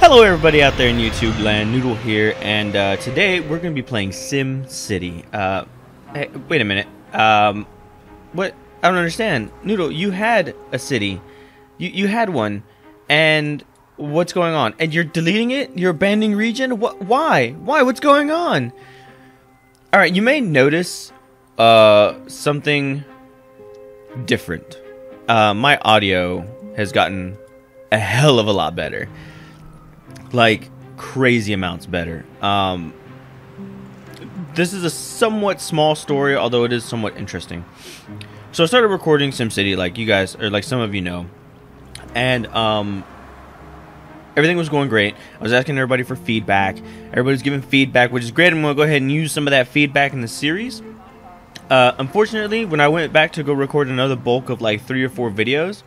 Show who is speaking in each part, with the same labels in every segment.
Speaker 1: Hello everybody out there in YouTube land, Noodle here, and today we're going to be playing SimCity. Hey, wait a minute, what? I don't understand. Noodle, you had a city. You had one, and what's going on? And you're deleting it? You're abandoning region? What? Why? Why? What's going on? Alright, you may notice something different. My audio has gotten a hell of a lot better. Like crazy amounts better. This is a somewhat small story, although it is somewhat interesting. So I started recording SimCity, like you guys, or like some of you know, and everything was going great. I was asking everybody for feedback. Everybody's giving feedback, which is great. I'm gonna go ahead and use some of that feedback in the series. Unfortunately, when I went back to go record another bulk of like 3 or 4 videos,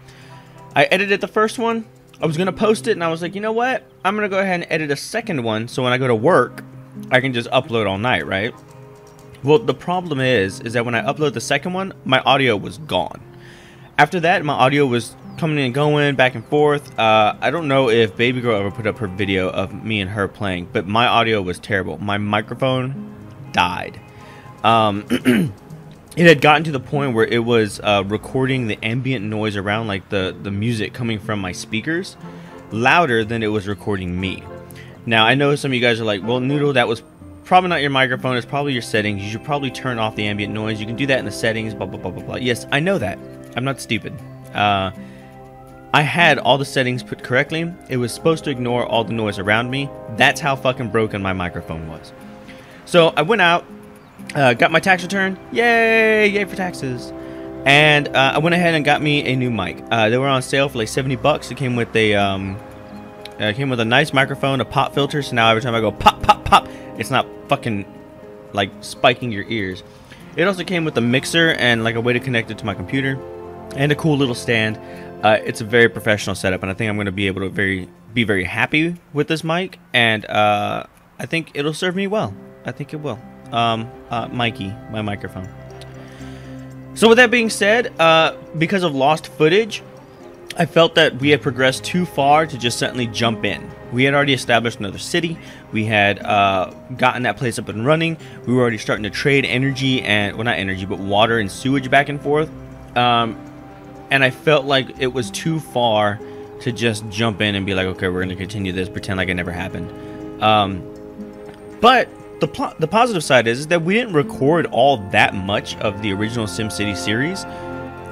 Speaker 1: I edited the first one. I was going to post it, and I was like, you know what? I'm going to go ahead and edit a second one, so when I go to work, I can just upload all night, right? Well, the problem is that when I upload the second one, my audio was gone. After that, my audio was coming and going, back and forth. I don't know if Baby Girl ever put up her video of me and her playing, but my audio was terrible. My microphone died. It had gotten to the point where it was recording the ambient noise around, like the music coming from my speakers, louder than it was recording me. Now, I know some of you guys are like, well, Noodle, that was probably not your microphone. It's probably your settings. You should probably turn off the ambient noise. You can do that in the settings, blah, blah, blah, blah, blah. Yes, I know that. I'm not stupid. I had all the settings put correctly. It was supposed to ignore all the noise around me. That's how fucking broken my microphone was. So I went out. Got my tax return. Yay for taxes. And I went ahead and got me a new mic. They were on sale for like 70 bucks. It came with a nice microphone, a pop filter, so now every time I go pop pop pop, it's not fucking like spiking your ears. It also came with a mixer and like a way to connect it to my computer and a cool little stand. It's a very professional setup, and I think I'm going to be able to be very happy with this mic, and I think it'll serve me well. I think it will. Mikey, my microphone. So with that being said, because of lost footage, I felt that we had progressed too far to just suddenly jump in. We had already established another city. We had gotten that place up and running. We were already starting to trade energy and, well, not energy, but water and sewage back and forth. And I felt like it was too far to just jump in and be like, okay, we're going to continue this, pretend like it never happened. But the positive side is that we didn't record all that much of the original SimCity series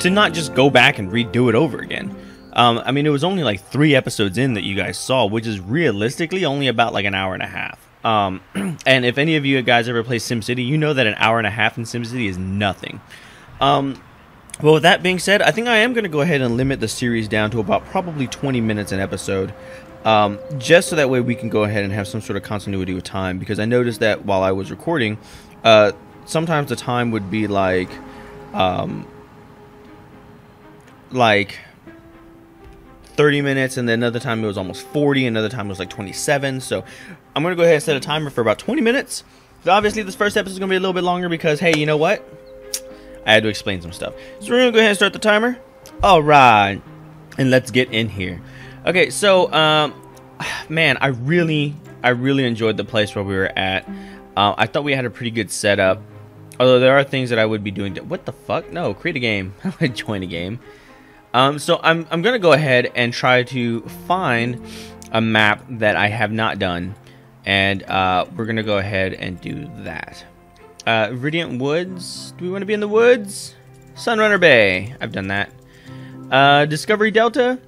Speaker 1: to not just go back and redo it over again. I mean, it was only like 3 episodes in that you guys saw, which is realistically only about like an hour and a half. And if any of you guys ever play SimCity, you know that an hour and a half in SimCity is nothing. Well, with that being said, I think I am going to go ahead and limit the series down to about probably 20 minutes an episode. Just so that way we can go ahead and have some sort of continuity with time, because I noticed that while I was recording, sometimes the time would be like 30 minutes, and then another time it was almost 40, another time it was like 27. So I'm going to go ahead and set a timer for about 20 minutes. So obviously this first episode is going to be a little bit longer because, hey, you know what? I had to explain some stuff. So we're going to go ahead and start the timer. All right. And let's get in here. Okay, so, man, I really enjoyed the place where we were at. I thought we had a pretty good setup. Although there are things that I would be doing. What the fuck? No, create a game. How do I join a game? So I'm going to go ahead and try to find a map that I have not done. And we're going to go ahead and do that. Radiant Woods. Do we want to be in the woods? Sunrunner Bay. I've done that. Discovery Delta.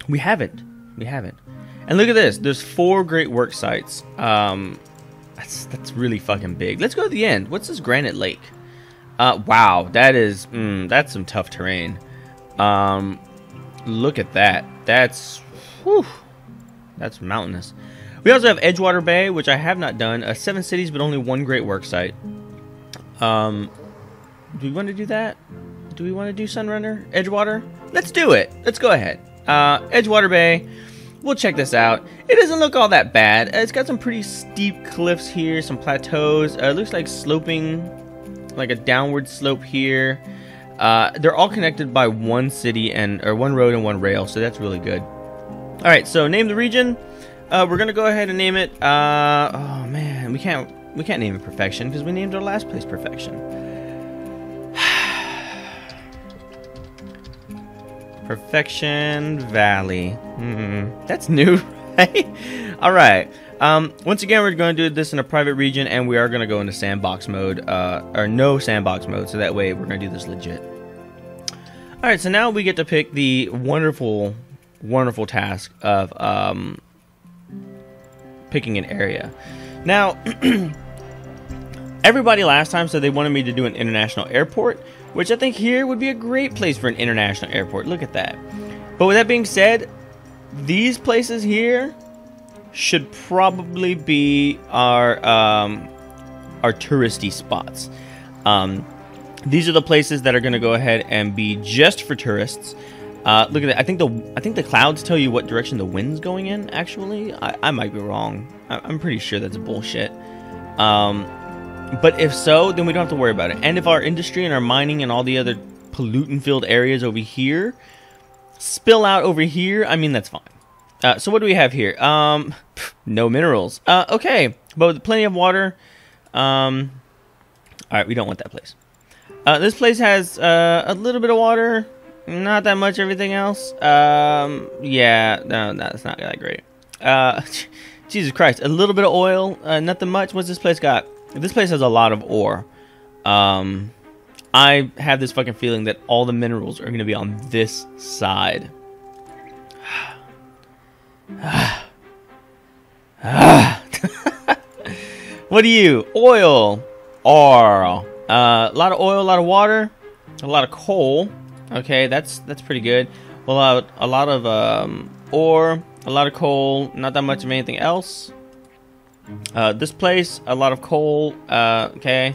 Speaker 1: We haven't. And look at this. There's 4 great work sites. That's really fucking big. Let's go to the end. What's this Granite Lake? Wow, that is that's some tough terrain. Look at that. That's mountainous. We also have Edgewater Bay, which I have not done. 7 cities, but only 1 great work site. Do we want to do that? Do we want to do Sunrunner? Edgewater? Let's do it. Let's go ahead. Edgewater Bay. We'll check this out. It doesn't look all that bad. It's got some pretty steep cliffs here, some plateaus. It looks like sloping, like a downward slope here. They're all connected by one city or one road and one rail, so that's really good. All right, so name the region. we're gonna go ahead and name it. Oh man, we can't name it Perfection because we named our last place Perfection. Perfection Valley. That's new, right? All right. Once again, we're going to do this in a private region, and we are going to go into sandbox mode, or no sandbox mode, so that way we're going to do this legit. All right, so now we get to pick the wonderful, wonderful task of picking an area. Now, everybody last time said they wanted me to do an international airport, which I think here would be a great place for an international airport. Look at that. But with that being said, these places here should probably be our touristy spots. These are the places that are going to go ahead and be just for tourists. Look at that. I think the clouds tell you what direction the wind's going in. Actually, I might be wrong. I'm pretty sure that's bullshit. But if so, then we don't have to worry about it. And if our industry and our mining and all the other pollutant-filled areas over here spill out over here, I mean, that's fine. So what do we have here? No minerals. Okay, but with plenty of water. All right, we don't want that place. This place has a little bit of water, not that much. Everything else, yeah, no, that's not that great. Jesus Christ, a little bit of oil, nothing much. What's this place got? This place has a lot of ore. I have this fucking feeling that all the minerals are going to be on this side. What are you? Oil. Ore. A lot of oil, a lot of water, a lot of coal. Okay, that's pretty good. Well, a lot of ore, a lot of coal, not that much of anything else. This place, a lot of coal, okay,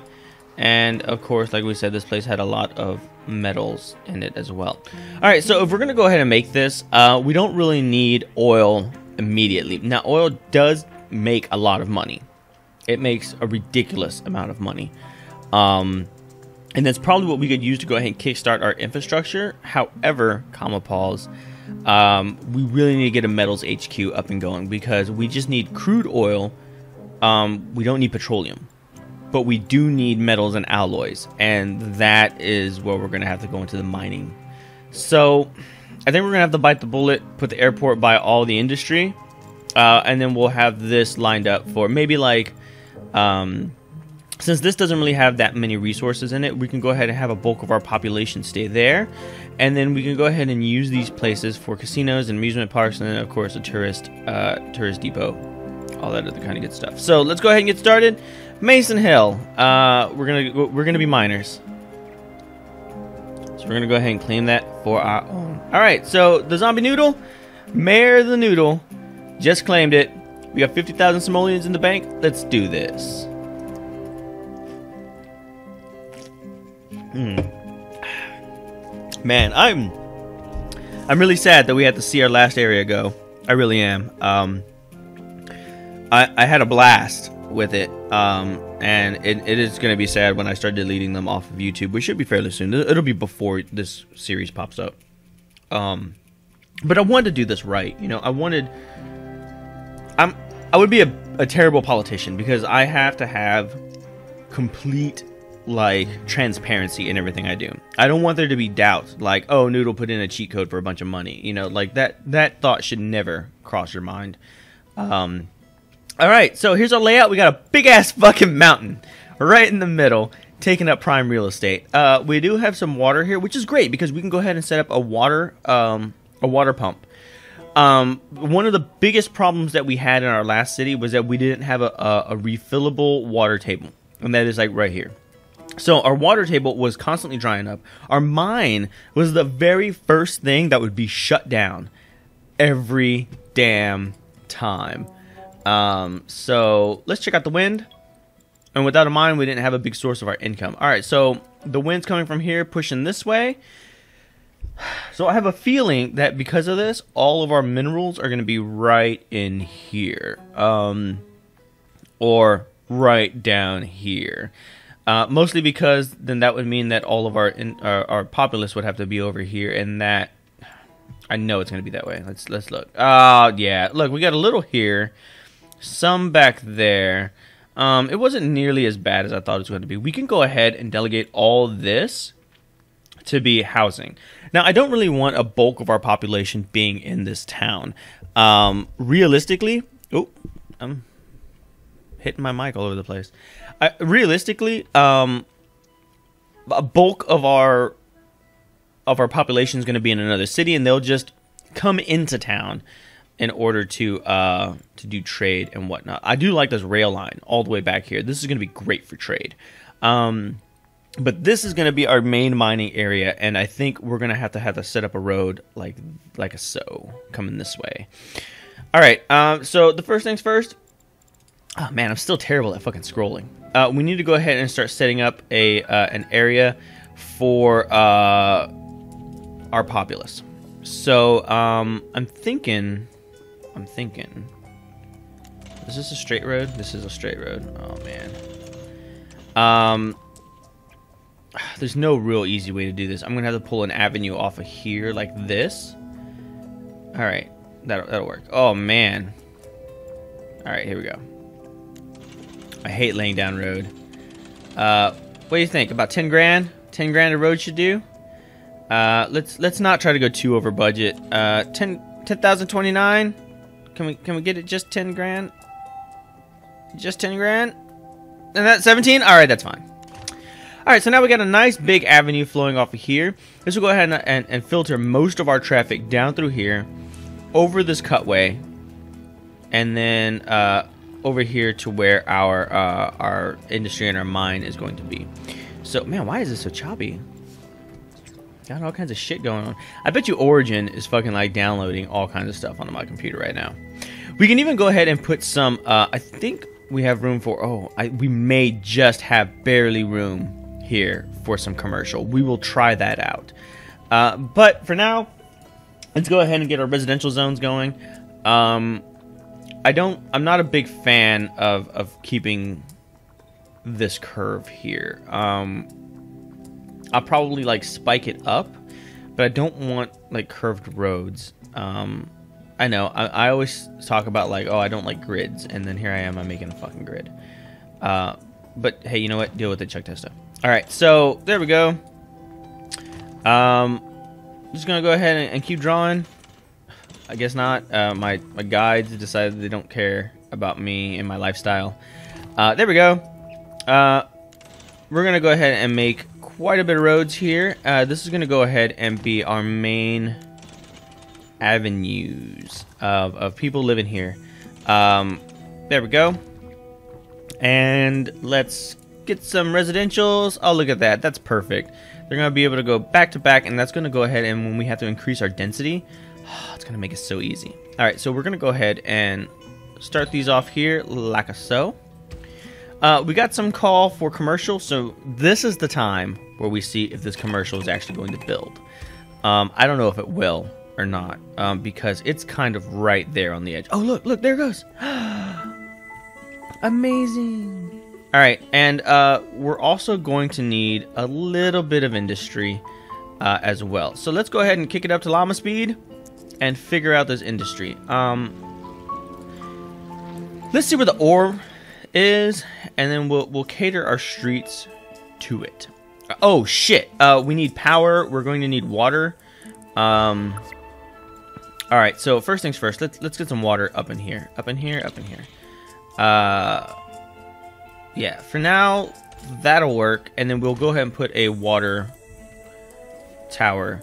Speaker 1: and of course, like we said, this place had a lot of metals in it as well. Alright, so if we're gonna go ahead and make this, we don't really need oil immediately. Now, oil does make a lot of money. It makes a ridiculous amount of money, and that's probably what we could use to go ahead and kickstart our infrastructure. However, comma pause, we really need to get a metals HQ up and going, because we just need crude oil. We don't need petroleum, but we do need metals and alloys, and that is where we're going to have to go into the mining. So I think we're going to have to bite the bullet, put the airport by all the industry, and then we'll have this lined up for maybe like, since this doesn't really have that many resources in it, we can go ahead and have a bulk of our population stay there, and then we can go ahead and use these places for casinos and amusement parks, and then of course a tourist depot. All that other kind of good stuff. So let's go ahead and get started. Mason Hill. We're gonna be miners. So we're gonna go ahead and claim that for our own. All right. So the zombie Noodle, Mayor of the Noodle, just claimed it. We got 50,000 simoleons in the bank. Let's do this. Man, I'm really sad that we had to see our last area go. I really am. I had a blast with it, and it is going to be sad when I start deleting them off of YouTube, which should be fairly soon. It'll be before this series pops up. But I wanted to do this right. You know, I would be a terrible politician, because I have to have complete, like, transparency in everything I do. I don't want there to be doubt, like, oh, Noodle put in a cheat code for a bunch of money. You know, like, that thought should never cross your mind. Alright, so here's our layout. We got a big-ass fucking mountain right in the middle, taking up prime real estate. We do have some water here, which is great, because we can go ahead and set up a water pump. One of the biggest problems that we had in our last city was that we didn't have a refillable water table, and that is like right here. So our water table was constantly drying up. Our mine was the very first thing that would be shut down every damn time. So let's check out the wind. And without a mine, we didn't have a big source of our income. All right, so the wind's coming from here, pushing this way. So I have a feeling that because of this, all of our minerals are going to be right in here. Or right down here. Mostly because then that would mean that all of our populace would have to be over here, and that I know it's gonna be that way. Let's look. Oh yeah, look, we got a little here, some back there. It wasn't nearly as bad as I thought it was going to be. We can go ahead and delegate all this to be housing. Now, I don't really want a bulk of our population being in this town. Realistically, oh, I'm hitting my mic all over the place. Realistically, a bulk of our population is going to be in another city, and they'll just come into town in order to do trade and whatnot. I do like this rail line all the way back here. This is going to be great for trade. But this is going to be our main mining area, and I think we're going to have to set up a road like a so, coming this way. All right, so the first things first. Oh man, I'm still terrible at fucking scrolling. We need to go ahead and start setting up an area for our populace. So I'm thinking. Is this a straight road? This is a straight road. Oh man. There's no real easy way to do this. I'm gonna have to pull an avenue off of here like this. All right, that'll work. Oh man. All right, here we go. I hate laying down road. What do you think? About 10 grand? 10 grand a road should do. Let's not try to go too over budget. 10,029. Can we get it just 10 grand? Just 10 grand? And that's 17? All right, that's fine. All right, so now we got a nice big avenue flowing off of here. This will go ahead and filter most of our traffic down through here, over this cutway, and then over here to where our industry and our mine is going to be. So, man, why is this so choppy? Got all kinds of shit going on. I bet you Origin is fucking like downloading all kinds of stuff onto my computer right now. We can even go ahead and put some, I think we have room for, we may just have barely room here for some commercial. We will try that out. But for now, let's go ahead and get our residential zones going. I'm not a big fan of keeping this curve here. I'll probably like spike it up, but I don't want like curved roads. I know I always talk about like, oh, I don't like grids, and then here I am, I'm making a fucking grid. But hey, you know what? Deal with it, Chuck Testa. All right, so there we go. Just gonna go ahead and keep drawing. I guess not. My guides decided they don't care about me and my lifestyle. There we go. We're gonna go ahead and make quite a bit of roads here. This is gonna go ahead and be our main avenues of people living here. There we go. And let's get some residentials. Oh, look at that. That's perfect. They're gonna be able to go back to back, and that's gonna go ahead, and when we have to increase our density, it's gonna make it so easy. All right, so we're gonna go ahead and start these off here like a so. We got some call for commercial, so this is the time where we see if this commercial is actually going to build. I don't know if it will or not, because it's kind of right there on the edge. Oh, look, there it goes. Amazing. All right, and we're also going to need a little bit of industry as well. So let's go ahead and kick it up to llama speed and figure out this industry. Let's see where the ore is, and then we'll cater our streets to it. Oh shit, we need power. We're going to need water. All right, so first things first, let's get some water up in here. Yeah, for now that'll work, and then we'll go ahead and put a water tower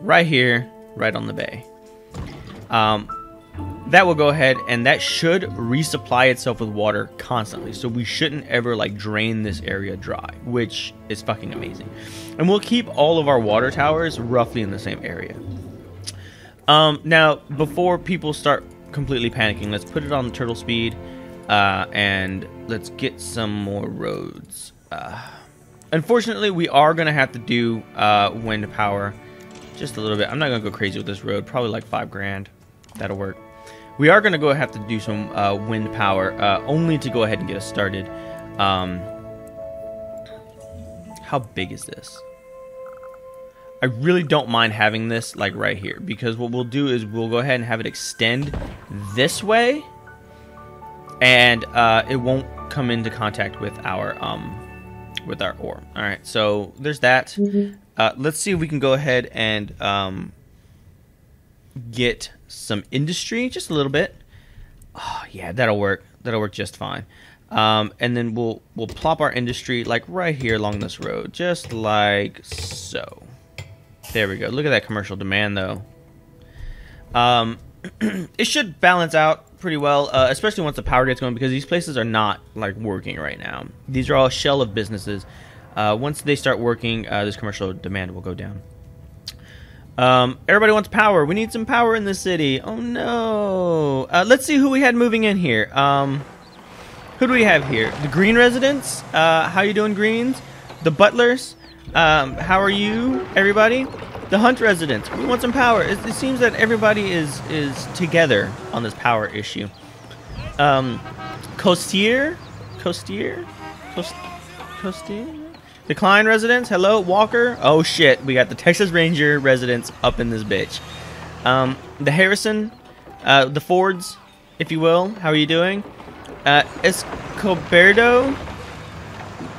Speaker 1: right here, right on the bay. That will go ahead, and that should resupply itself with water constantly, so we shouldn't ever like drain this area dry, which is fucking amazing. And we'll keep all of our water towers roughly in the same area. Now before people start completely panicking, let's put it on turtle speed, and let's get some more roads. Unfortunately, we are gonna have to do wind power just a little bit. I'm not gonna go crazy with this road, probably like 5 grand. That'll work. We are gonna go have to do some wind power, only to go ahead and get us started. How big is this? I really don't mind having this like right here, because what we'll do is we'll go ahead and have it extend this way, and it won't come into contact with our ore. All right, so there's that. Let's see if we can go ahead and get some industry, just a little bit. Oh yeah, that'll work. That'll work just fine. And then we'll plop our industry like right here along this road, just like so. There we go. Look at that commercial demand, though. It should balance out pretty well, especially once the power gets going, because these places are not like working right now. These are all shell of businesses. Once they start working, this commercial demand will go down. Everybody wants power. We need some power in the city. Oh no. Let's see who we had moving in here. Who do we have here? The Green residents. How you doing, Greens? The Butlers. How are you, everybody? The Hunt residents. We want some power. It seems that everybody is together on this power issue. Costier. The Klein residents. Hello, Walker. Oh shit, we got the Texas Ranger residents up in this bitch. The Harrison, the Fords, if you will. How are you doing? Escobardo.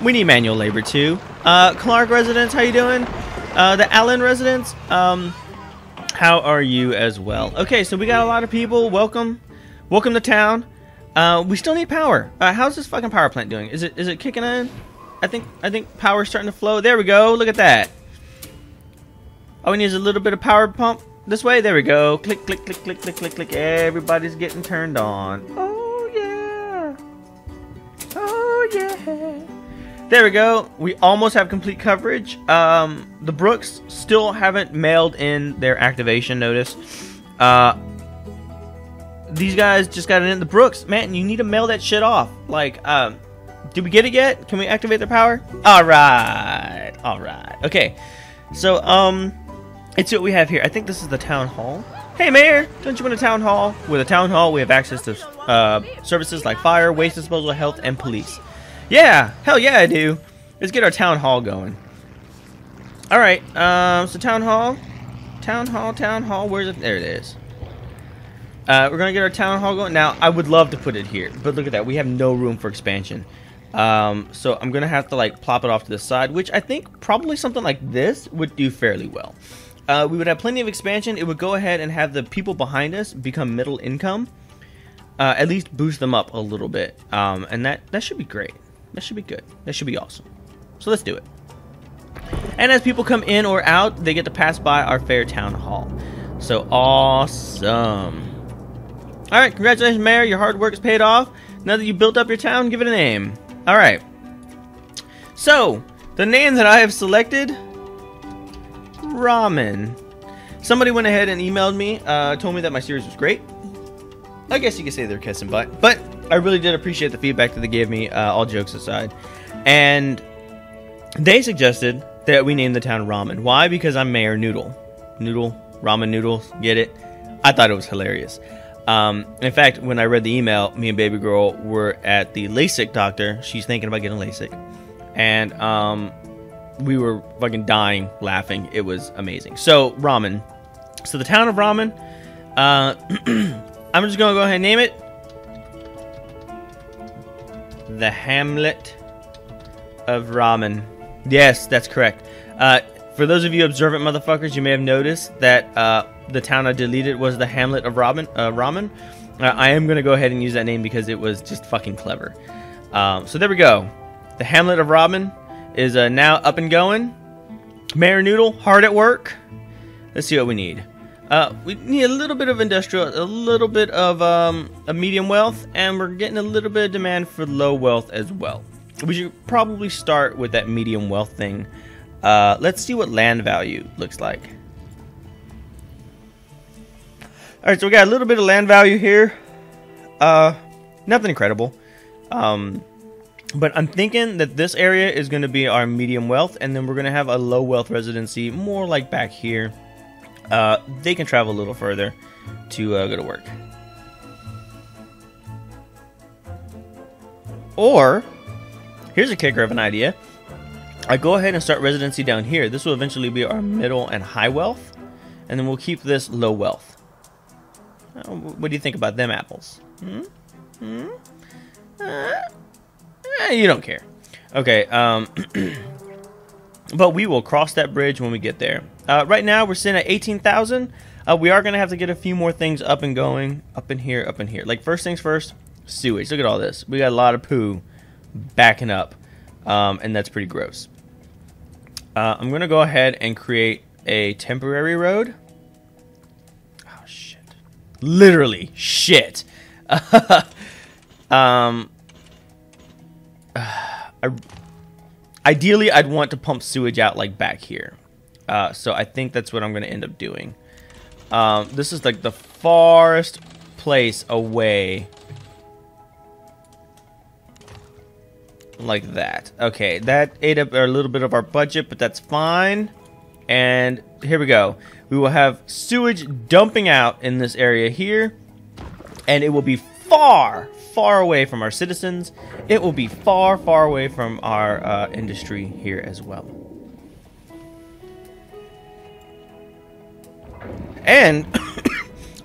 Speaker 1: We need manual labor too. Clark residents, how you doing? The Allen residents, how are you as well? Okay, so we got a lot of people. Welcome to town. We still need power. How's this fucking power plant doing? Is it kicking in? I think power's starting to flow. There we go. Look at that. All we need is a little bit of power pump this way. There we go. Click, click, click, click, click, click, click. Everybody's getting turned on. Oh yeah. Oh yeah. There we go. We almost have complete coverage. The Brooks still haven't mailed in their activation notice. These guys just got it in. The Brooks, man, you need to mail that shit off. Like, did we get it yet? Can we activate their power? All right. Okay. So, let's see what we have here. I think this is the town hall. Hey, Mayor, don't you want a town hall? With a town hall, we have access to services like fire, waste disposal, health, and police. Yeah, hell yeah, I do. Let's get our town hall going. All right. So town hall. Where's it? There it is. We're gonna get our town hall going. Now, I would love to put it here, but look at that. We have no room for expansion. So I'm gonna have to like plop it off to the side, which I think probably something like this would do fairly well. We would have plenty of expansion. It would go ahead and have the people behind us become middle income. At least boost them up a little bit. And that should be great. That should be good. That should be awesome. So let's do it. And as people come in or out, they get to pass by our fair town hall. So awesome. All right, congratulations, Mayor. Your hard work is paid off. Now that you built up your town, give it a name. All right. So the name that I have selected, Ramen. Somebody went ahead and emailed me, told me that my series was great. I guess you could say they're kissing butt, but I really did appreciate the feedback that they gave me, all jokes aside. And they suggested that we name the town Ramen. Why? Because I'm Mayor Noodle. Noodle, ramen noodles, get it? I thought it was hilarious. In fact, when I read the email, me and baby girl were at the LASIK doctor. She's thinking about getting LASIK. And we were fucking dying laughing. It was amazing. So, Ramen. So the town of Ramen, I'm just going to go ahead and name it the Hamlet of Ramen. Yes, that's correct. For those of you observant motherfuckers, you may have noticed that the town I deleted was the Hamlet of Ramen. I am going to go ahead and use that name because it was just fucking clever. So there we go. The Hamlet of Ramen is now up and going. Mayor Noodle, hard at work. Let's see what we need. We need a little bit of industrial, a little bit of a medium wealth, and we're getting a little bit of demand for low wealth as well. We should probably start with that medium wealth thing. Let's see what land value looks like. Alright, so we got a little bit of land value here. Nothing incredible. But I'm thinking that this area is going to be our medium wealth, and then we're going to have a low wealth residency, more like back here. They can travel a little further to go to work. Or, here's a kicker of an idea. I go ahead and start residency down here. This will eventually be our middle and high wealth, and then we'll keep this low wealth. What do you think about them apples? You don't care. Okay, but we will cross that bridge when we get there. Right now, we're sitting at 18,000. We are going to have to get a few more things up and going. Up in here, up in here. Like, first things first, sewage. Look at all this. We got a lot of poo backing up, and that's pretty gross. I'm going to go ahead and create a temporary road. Oh, shit. Literally, shit. Ideally, I'd want to pump sewage out like back here. So I think that's what I'm going to end up doing. This is like the farthest place away. Like that. Okay, that ate up a little bit of our budget, but that's fine. And here we go. We will have sewage dumping out in this area here. And it will be far, far away from our citizens. It will be far, far away from our industry here as well. And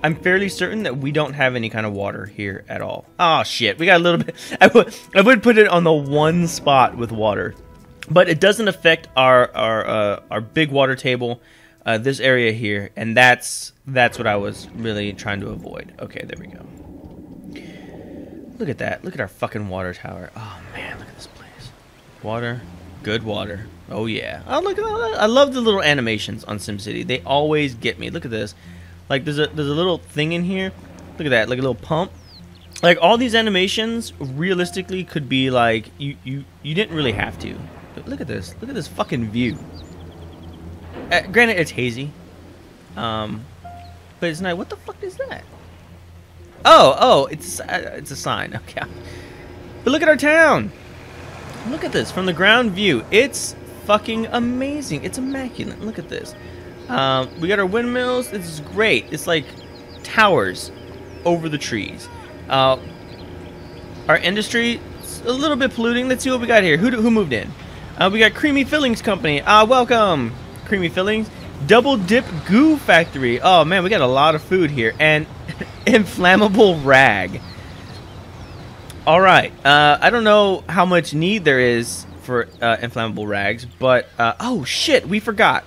Speaker 1: I'm fairly certain that we don't have any kind of water here at all. Oh shit, we got a little bit. I would put it on the one spot with water, but it doesn't affect our big water table, this area here, and that's what I was really trying to avoid. Okay, there we go. Look at that. Look at our fucking water tower. Oh man, look at this place. Water, good water. Oh yeah. Oh look at that. I love the little animations on SimCity. They always get me. Look at this. Like there's a little thing in here. Look at that, like a little pump. Like all these animations realistically could be like you didn't really have to. But look at this. Look at this fucking view. Granted it's hazy. But it's not. What the fuck is that? Oh, it's a sign. Okay. But look at our town. Look at this from the ground view. It's fucking amazing. It's immaculate. Look at this. We got our windmills. This is great. It's like towers over the trees. Our industry is a little bit polluting. Let's see what we got here. Who moved in? We got Creamy Fillings Company. Welcome, Creamy Fillings. Double Dip Goo Factory. Oh man, we got a lot of food here. And inflammable rag. All right. I don't know how much need there is for inflammable rags, but oh shit, we forgot.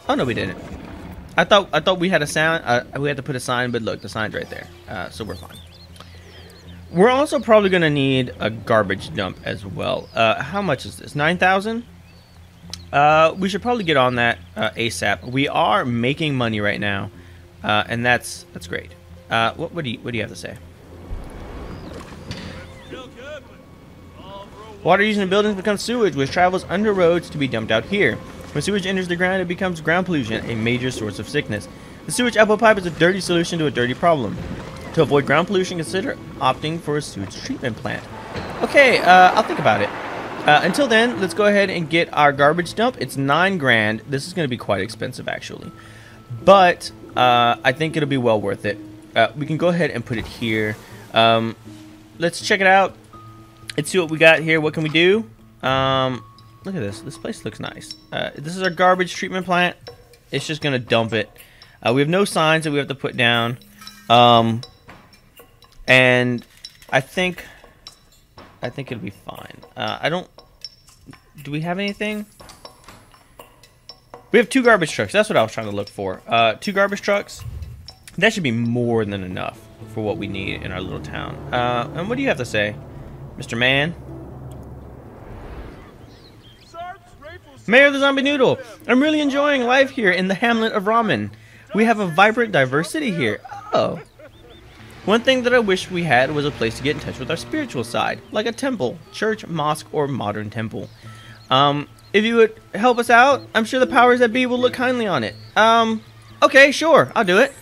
Speaker 1: Oh no, we didn't. I thought we had a sign. We had to put a sign, but look, the sign's right there. So we're fine. We're also probably gonna need a garbage dump as well. How much is this? 9,000. We should probably get on that ASAP. We are making money right now, and that's great. What do you have to say? Water used in buildings becomes sewage, which travels under roads to be dumped out here. When sewage enters the ground, it becomes ground pollution, a major source of sickness. The sewage output pipe is a dirty solution to a dirty problem. To avoid ground pollution, consider opting for a sewage treatment plant. Okay, I'll think about it. Until then, let's go ahead and get our garbage dump. It's 9 grand. This is going to be quite expensive, actually. But I think it'll be well worth it. We can go ahead and put it here. Let's check it out. Let's see what we got here. What can we do? Look at this. This place looks nice. This is our garbage treatment plant. It's just going to dump it. We have no signs that we have to put down. And I think it'll be fine. Do we have anything? We have 2 garbage trucks. That's what I was trying to look for. 2 garbage trucks. That should be more than enough for what we need in our little town. And what do you have to say, Mr. Man? Mayor of the Zombie Noodle, I'm really enjoying life here in the hamlet of Ramen. We have a vibrant diversity here. Oh. One thing that I wish we had was a place to get in touch with our spiritual side, like a temple, church, mosque, or modern temple. If you would help us out, I'm sure the powers that be will look kindly on it. Okay, sure, I'll do it.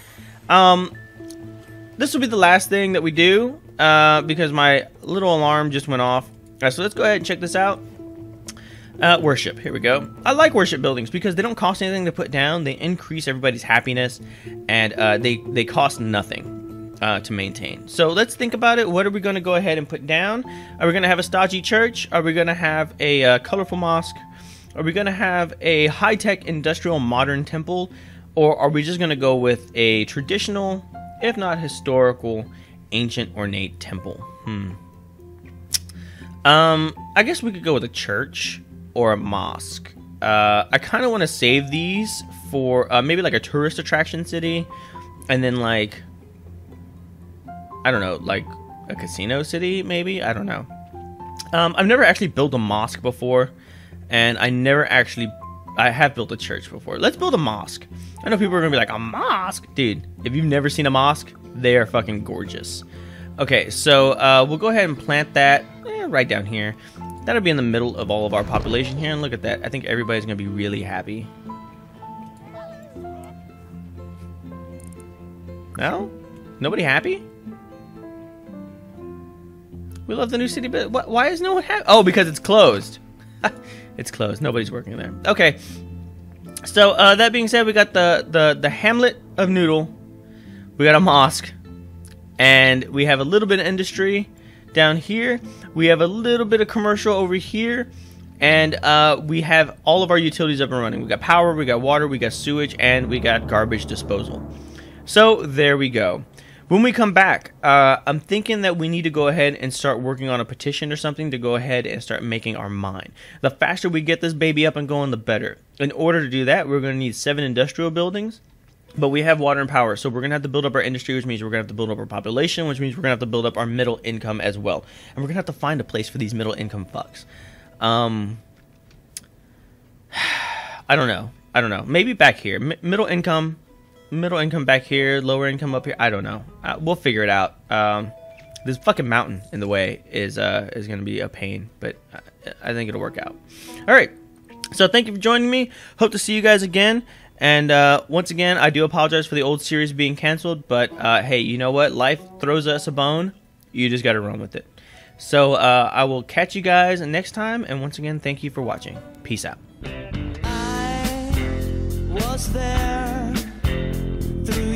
Speaker 1: This will be the last thing that we do, because my little alarm just went off. So let's go ahead and check this out. Worship, here we go. I like worship buildings because they don't cost anything to put down. They increase everybody's happiness, and they cost nothing to maintain. So let's think about it. What are we going to go ahead and put down? Are we going to have a stodgy church? Are we going to have a colorful mosque? Are we gonna have a high-tech industrial modern temple, or are we just gonna go with a traditional, if not historical, ancient ornate temple? I guess we could go with a church or a mosque. I kind of want to save these for maybe like a tourist attraction city, and then like, I don't know, like a casino city maybe. I don't know. I've never actually built a mosque before, and I have built a church before. Let's build a mosque. I know people are gonna be like, a mosque, dude. If you've never seen a mosque, they are fucking gorgeous. Okay, so we'll go ahead and plant that right down here. That'll be in the middle of all of our population here, and look at that. I think everybody's gonna be really happy. No? Nobody happy? We love the new city, but why is no one happy? Oh, because it's closed. It's closed. Nobody's working there. Okay. So that being said, we got the hamlet of Noodle. We got a mosque, and we have a little bit of industry down here. We have a little bit of commercial over here, and we have all of our utilities up and running. We got power, we got water, we got sewage, and we got garbage disposal. So there we go. When we come back, I'm thinking that we need to go ahead and start working on a petition or something to go ahead and start making our mine. The faster we get this baby up and going, the better. In order to do that, we're going to need 7 industrial buildings. But we have water and power, so we're going to have to build up our industry, which means we're going to have to build up our population, which means we're going to have to build up our middle income as well. And we're going to have to find a place for these middle income fucks. I don't know. Maybe back here. Middle income back here, lower income up here. I don't know. We'll figure it out. This fucking mountain in the way is going to be a pain, but I think it'll work out. All right. So thank you for joining me. Hope to see you guys again. And once again, I do apologize for the old series being canceled, but hey, you know what? Life throws us a bone. You just got to run with it. So I will catch you guys next time. And once again, thank you for watching. Peace out.
Speaker 2: I was there through